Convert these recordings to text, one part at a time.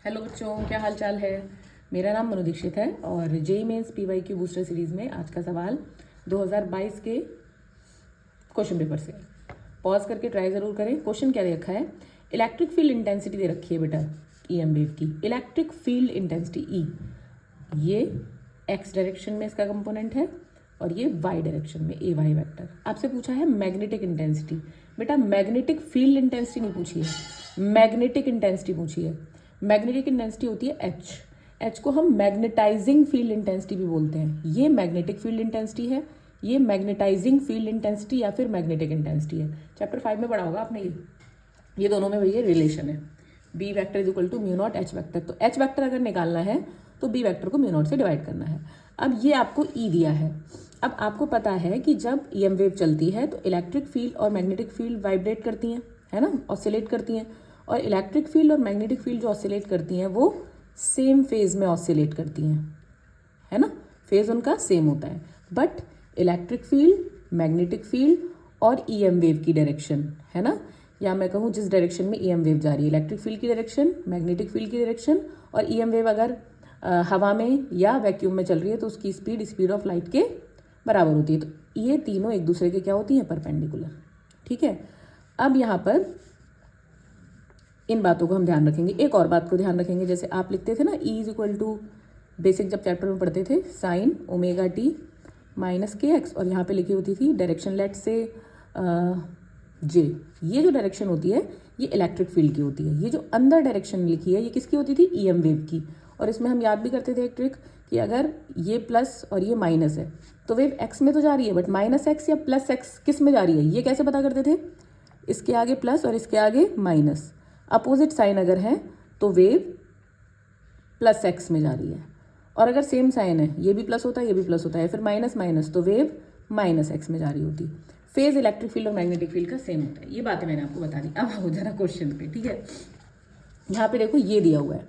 Hello बच्चों, क्या हाल चाल है। मेरा नाम मनु दीक्षित है और JEE mains PYQ booster series में आज का सवाल 2022 के क्वेश्चन पेपर से। पॉज करके ट्राई ज़रूर करें। क्वेश्चन क्या दे रखा है, इलेक्ट्रिक फील्ड इंटेंसिटी दे रखी है बेटा EM वेव की। इलेक्ट्रिक फील्ड इंटेंसिटी E, ये x डायरेक्शन में इसका कंपोनेंट है और ये y डायरेक्शन में AY वेक्टर। आपसे पूछा है मैग्नेटिक इंटेंसिटी। बेटा मैग्नेटिक फील्ड इंटेंसिटी नहीं पूछी है, मैग्नेटिक इंटेंसिटी पूछी है। मैग्नेटिक इंटेंसिटी होती है H को हम मैग्नेटाइजिंग फील्ड इंटेंसिटी भी बोलते हैं। ये मैग्नेटिक फील्ड इंटेंसिटी है, ये मैग्नेटाइजिंग फील्ड इंटेंसिटी या फिर मैग्नेटिक इंटेंसिटी है। चैप्टर 5 में पढ़ा होगा आपने ये दोनों में भैया रिलेशन है। B vector is equal to mu naught H vector. तो H वेक्टर अगर निकालना है तो B वेक्टर को म्यू नॉट से डिवाइड करना है। अब ये आपको E दिया है। अब आपको पता है कि जब EM वेव चलती है तो इलेक्ट्रिक फील्ड और मैग्नेटिक फील्ड वाइब्रेट करती हैं, है ना, ऑसिलेट करती हैं। और इलेक्ट्रिक फील्ड और मैग्नेटिक फील्ड जो ऑसिलेट करती हैं वो सेम फेज में ऑसिलेट करती हैं, है ना, फेज उनका सेम होता है। But electric field, magnetic field और EM वेव की डायरेक्शन, है ना, या मैं कहूँ जिस डायरेक्शन में EM वेव जा रही है, इलेक्ट्रिक फील्ड की डायरेक्शन, मैग्नेटिक फील्ड की डायरेक्शन और EM वेव अगर हवा में या वैक्यूम में चल रही है तो उसकी स्पीड ऑफ लाइट के बराबर होती है। तो ये तीनों एक दूसरे के क्या होती हैं, परपेंडिकुलर। ठीक है, अब यहाँ पर इन बातों को हम ध्यान रखेंगे। एक और बात को ध्यान रखेंगे, जैसे आप लिखते थे ना E is equal to, basic जब चैप्टर में पढ़ते थे, sine omega t minus KX, और यहाँ पे लिखी होती थी डायरेक्शन लेट से J। ये जो डायरेक्शन होती है ये इलेक्ट्रिक फील्ड की होती है। ये जो अंदर डायरेक्शन लिखी है ये किसकी होती थी, EM वेव की। और इसमें हम याद भी करते थे एक ट्रिक कि अगर ये प्लस और ये माइनस है तो वेव x में तो जा रही है, बट माइनस x या प्लस x किस में जा रही है ये कैसे पता करते थे, इसके आगे प्लस और इसके आगे माइनस, अपोजिट साइन अगर है तो वेव प्लस x में जा रही है। और अगर सेम साइन है, ये भी प्लस होता है ये भी प्लस होता है, फिर माइनस माइनस, तो वेव माइनस x में जा रही होती। फेज इलेक्ट्रिक फील्ड और मैग्नेटिक फील्ड का सेम होता है। ये बातें मैंने आपको बता दी। अब आओ जरा क्वेश्चन पे। ठीक है, यहाँ पे देखो ये दिया हुआ है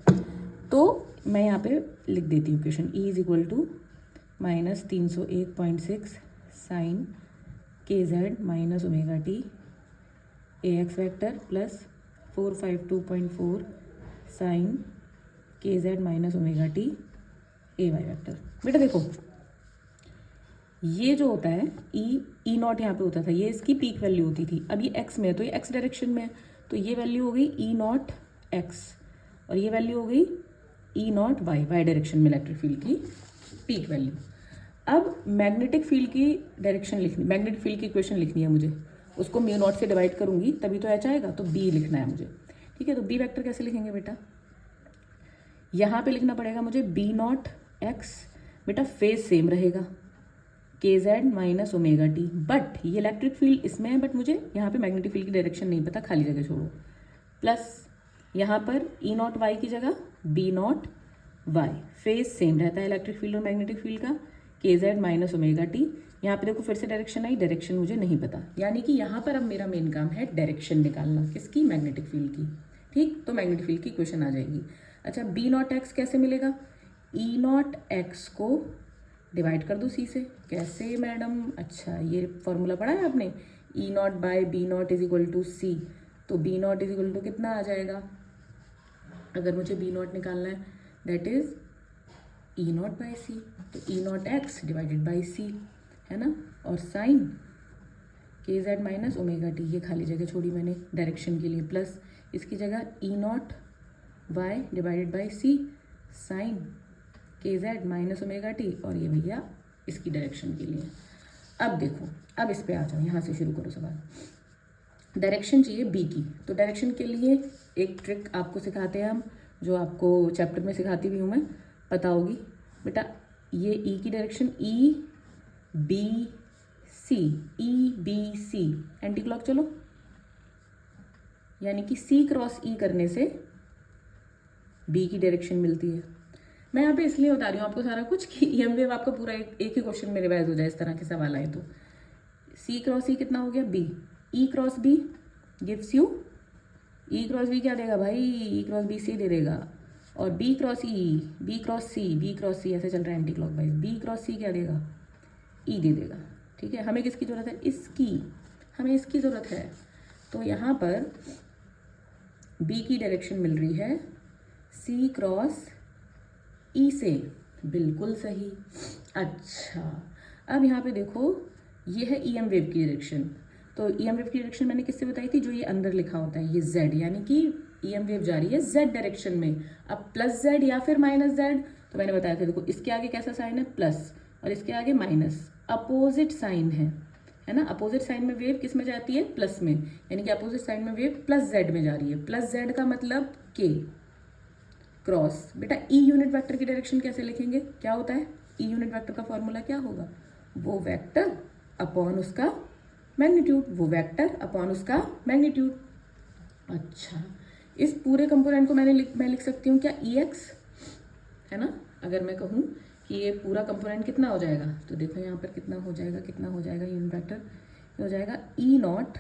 तो मैं यहाँ पे लिख देती हूँ question. E is equal to minus 301.6 sine KZ minus omega t AX vector plus 452.4 sine KZ minus omega t AY vector. बेटा देखो ये जो होता है E नॉट यहाँ पे होता था, ये इसकी पीक वैल्यू होती थी। अब ये x में है तो ये x डायरेक्शन में है, तो ये वैल्यू हो गई E नॉट x और ये वैल्यू हो गई E नॉट y डायरेक्शन में इलेक्ट्रिक फील्ड की पीक वैल्यू। अब मैग्नेटिक फील्ड की डायरेक्शन लिखनी, मैग्नेटिक फील्ड की इक्वेशन लिखनी है मुझे, उसको म्यू नॉट से डिवाइड करूंगी तभी तो H आएगा, तो B लिखना है मुझे। ठीक है, तो B वेक्टर कैसे लिखेंगे बेटा, यहाँ पे लिखना पड़ेगा मुझे B नॉट x। बेटा फेज सेम रहेगा KZ minus omega T, but ये इलेक्ट्रिक फील्ड इसमें है, बट मुझे यहाँ पे मैग्नेटिक फील्ड की डायरेक्शन नहीं पता, खाली जगह छोड़ो। प्लस यहाँ पर E नॉट y की जगह B not y, phase same रहता है इलेक्ट्रिक फील्ड और मैग्नेटिक फील्ड का, KZ माइनस ओमेगा टी। यहाँ पे देखो फिर से डायरेक्शन आई, डायरेक्शन मुझे नहीं पता, यानी कि यहाँ पर अब मेरा मेन काम है डायरेक्शन निकालना, किसकी, मैग्नेटिक फील्ड की। ठीक, तो मैग्नेटिक फील्ड की क्वेश्चन आ जाएगी। अच्छा, B नॉट x कैसे मिलेगा, E नॉट x को डिवाइड कर दो C से। कैसे मैडम, अच्छा ये फॉर्मूला पढ़ा है आपने, E naught by B naught is equal to C। तो B naught is equal to कितना आ जाएगा, अगर मुझे B नॉट निकालना है that is E naught by C, तो E naught x divided by C, है ना, और sine KZ minus omega t, ये खाली जगह छोड़ी मैंने डायरेक्शन के लिए, प्लस इसकी जगह E naught y divided by C sine KZ minus omega t, और ये भैया इसकी डायरेक्शन के लिए। अब देखो, अब इस पे आ जाओ, यहाँ से शुरू करो सवाल। डायरेक्शन चाहिए B की, तो डायरेक्शन के लिए एक ट्रिक आपको सिखाते हैं हम, जो आपको चैप्टर में सिखाती भी हूँ मैं, पता होगी बेटा। ये E की डायरेक्शन EBC एंटी क्लॉक चलो, यानी कि C क्रॉस E करने से B की डायरेक्शन मिलती है। मैं यहाँ पे इसलिए बता रही हूँ आपको सारा कुछ कि EM वेव आपका पूरा एक ही क्वेश्चन में रिवाइज हो जाए, इस तरह के सवाल आए तो। C क्रॉस E कितना हो गया B, E cross B gives you, E cross B क्या देगा भाई, E क्रॉस B C दे देगा, और B क्रॉस C ऐसे चल रहा है anti clock wise, B cross C क्या देगा, E दे देगा। ठीक है, हमें किसकी ज़रूरत है, इसकी, हमें इसकी ज़रूरत है। तो यहाँ पर B की डायरेक्शन मिल रही है C क्रॉस E से, बिल्कुल सही। अच्छा, अब यहाँ पे देखो ये है EM वेव की डायरेक्शन। तो EM वेव की डायरेक्शन मैंने किससे बताई थी, जो ये अंदर लिखा होता है ये Z, यानी कि EM वेव जा रही है Z डायरेक्शन में। अब प्लस Z या फिर माइनस Z, तो मैंने बताया था देखो इसके आगे कैसा साइन है प्लस और इसके आगे माइनस, अपोजिट साइन है ना। अपोजिट साइन में वेव किस में जाती है, प्लस में, यानी कि अपोजिट साइन में वेव प्लस Z में जा रही है। प्लस Z का मतलब K क्रॉस, बेटा E यूनिट वेक्टर की डायरेक्शन कैसे लिखेंगे, क्या होता है E यूनिट वेक्टर का फॉर्मूला क्या होगा, वो वेक्टर अपॉन उसका मैग्नीट्यूड, वो वेक्टर अपॉन उसका मैग्नीट्यूड। अच्छा, इस पूरे कंपोनेंट को मैं लिख सकती हूँ क्या EX, है ना। अगर मैं कहूँ कि ये पूरा कंपोनेंट कितना हो जाएगा, तो देखो यहाँ पर कितना हो जाएगा यूनिट वेक्टर हो जाएगा E naught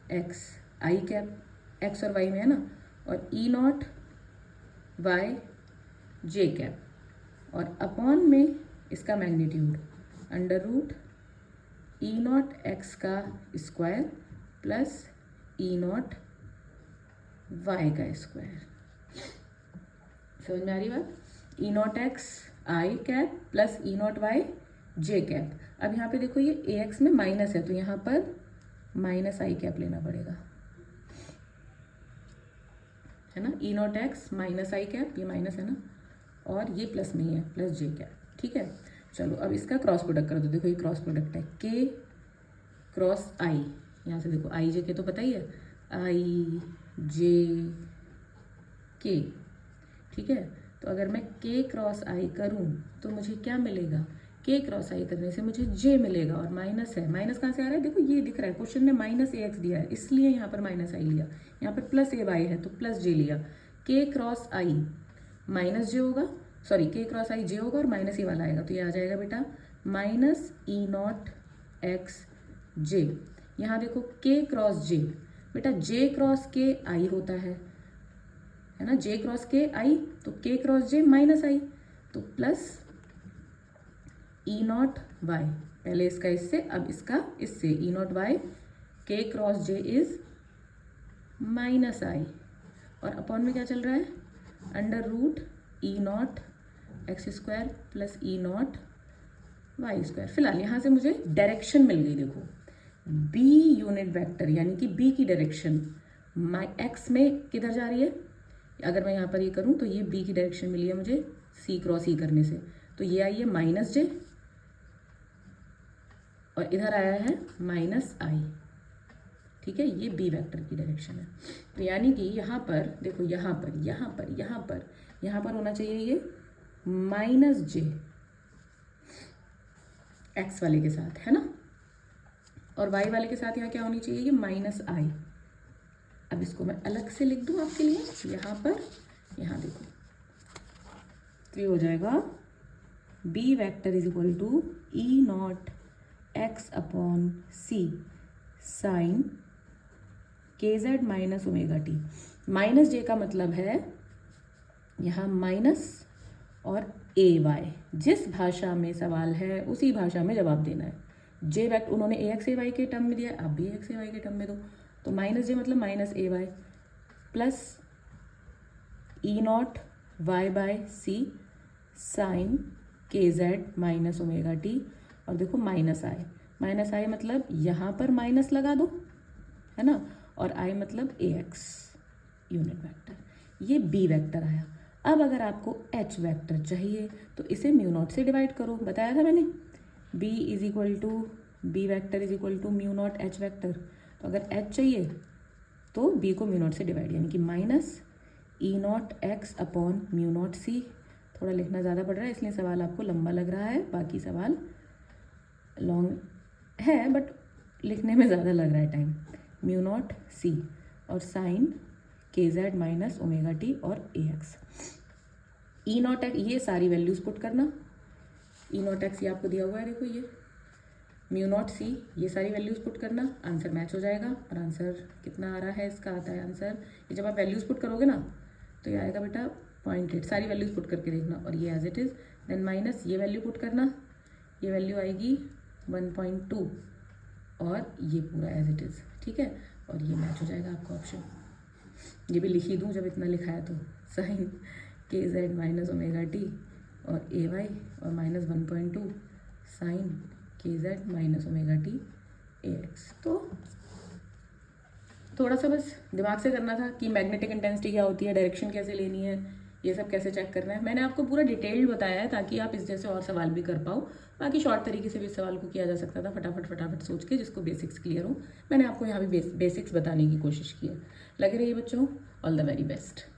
x i cap, x और वाई में है ना, और E naught y j cap, और अपॉन में इसका magnitude under root E naught x का square plus E naught y का स्क्वायर। समझ में आ रही बात, E naught x i cap plus E naught y j cap. अब यहाँ पे देखो ये AX में माइनस है, तो यहाँ पर माइनस आई कैप लेना पड़ेगा, है ना। E नॉट एक्स माइनस आई कैप, ये माइनस है ना, और ये प्लस में ही है, प्लस जे कैप, ठीक है। चलो अब इसका क्रॉस प्रोडक्ट करो, तो देखो ये क्रॉस प्रोडक्ट है K क्रॉस I, यहाँ से देखो I J K तो पता ही है, I J K, ठीक है। तो अगर मैं K क्रॉस I करूँ तो मुझे क्या मिलेगा, K क्रॉस I करने से मुझे J मिलेगा, और माइनस है, माइनस कहाँ से आ रहा है, देखो ये दिख रहा है क्वेश्चन में माइनस AX दिया है, इसलिए यहाँ पर माइनस आई लिया, यहाँ पर प्लस AY है तो प्लस J लिया। K cross I minus J होगा, sorry K cross I J होगा और माइनस ये वाला आएगा, तो ये आ जाएगा बेटा minus E naught x J। यहाँ देखो K क्रॉस J, बेटा J क्रॉस K I होता है ना, J क्रॉस K I, तो K cross J minus I, तो प्लस E नॉट वाई, पहले इसका इससे अब इसका इससे, E naught y K cross J is minus I, और अपॉन में क्या चल रहा है under root E naught x square plus E naught y square. फिलहाल यहाँ से मुझे डायरेक्शन मिल गई, देखो B यूनिट वेक्टर यानी कि B की डायरेक्शन एक्स में किधर जा रही है, अगर मैं यहाँ पर ये करूँ तो ये B की डायरेक्शन मिली है मुझे C क्रॉस E करने से, तो ये आई है माइनस J और इधर आया है माइनस I, ठीक है। ये B वेक्टर की डायरेक्शन है, तो यानी कि यहाँ पर देखो यहाँ पर होना चाहिए ये माइनस J एक्स वाले के साथ, है ना, और वाई वाले के साथ यहाँ क्या होनी चाहिए, ये माइनस I। अब इसको मैं अलग से लिख दूँ आपके लिए, यहाँ पर यहाँ देखो, तो ये हो जाएगा B vector is equal to E naught x upon C sine KZ minus omega t. Minus J का मतलब है यहाँ माइनस और AY, जिस भाषा में सवाल है उसी भाषा में जवाब देना है। J वेक्टर उन्होंने AX AY के टर्म में दिया है, आप भी AX AY के टर्म में दो, तो माइनस J मतलब minus AY plus E naught y by C sine KZ minus omega t, और देखो माइनस I मतलब यहाँ पर माइनस लगा दो, है ना, और I मतलब AX यूनिट वेक्टर, ये B वेक्टर आया। अब अगर आपको H वेक्टर चाहिए तो इसे म्यू नॉट से डिवाइड करो, बताया था मैंने, B is equal to B vector is equal to mu naught H vector. तो अगर H चाहिए तो B को म्यू नॉट से डिवाइड, यानी कि minus E naught x upon mu naught C। थोड़ा लिखना ज़्यादा पड़ रहा है इसलिए सवाल आपको लंबा लग रहा है, बाकी सवाल लॉन्ग है बट लिखने में ज़्यादा लग रहा है टाइम। म्यू नॉट C और sine KZ minus omega t और AX। E नॉट एक्स, ये सारी वैल्यूज़ पुट करना, E नॉट एक्स ये आपको दिया हुआ है, देखो ये म्यू नॉट C, ये सारी वैल्यूज़ पुट करना, आंसर मैच हो जाएगा। और आंसर कितना आ रहा है इसका, आता है आंसर, ये जब आप वैल्यूज़ पुट करोगे ना तो ये आएगा बेटा 0.8, सारी वैल्यूज़ पुट करके देखना, और ये as it is, then minus ये वैल्यू पुट करना, ये वैल्यू आएगी 1.2 और ये पूरा एज इट इज़, ठीक है। और ये मैच हो जाएगा आपका ऑप्शन। ये भी लिख ही दूँ जब इतना लिखा है तो, साइन के जेड माइनस ओमेगा टी और ए वाई और माइनस 1.2 साइन के Z minus omega T A x. तो थोड़ा सा बस दिमाग से करना था कि मैग्नेटिक इंटेंसिटी क्या होती है, डायरेक्शन कैसे लेनी है, ये सब कैसे चेक करना है। मैंने आपको पूरा डिटेल्ड बताया है ताकि आप इस जैसे और सवाल भी कर पाओ। बाकी शॉर्ट तरीके से भी इस सवाल को किया जा सकता था, फटाफट सोच के, जिसको बेसिक्स क्लियर हो। मैंने आपको यहाँ भी बेसिक्स बताने की कोशिश की है। लगे रहिए बच्चों, ऑल द वेरी बेस्ट।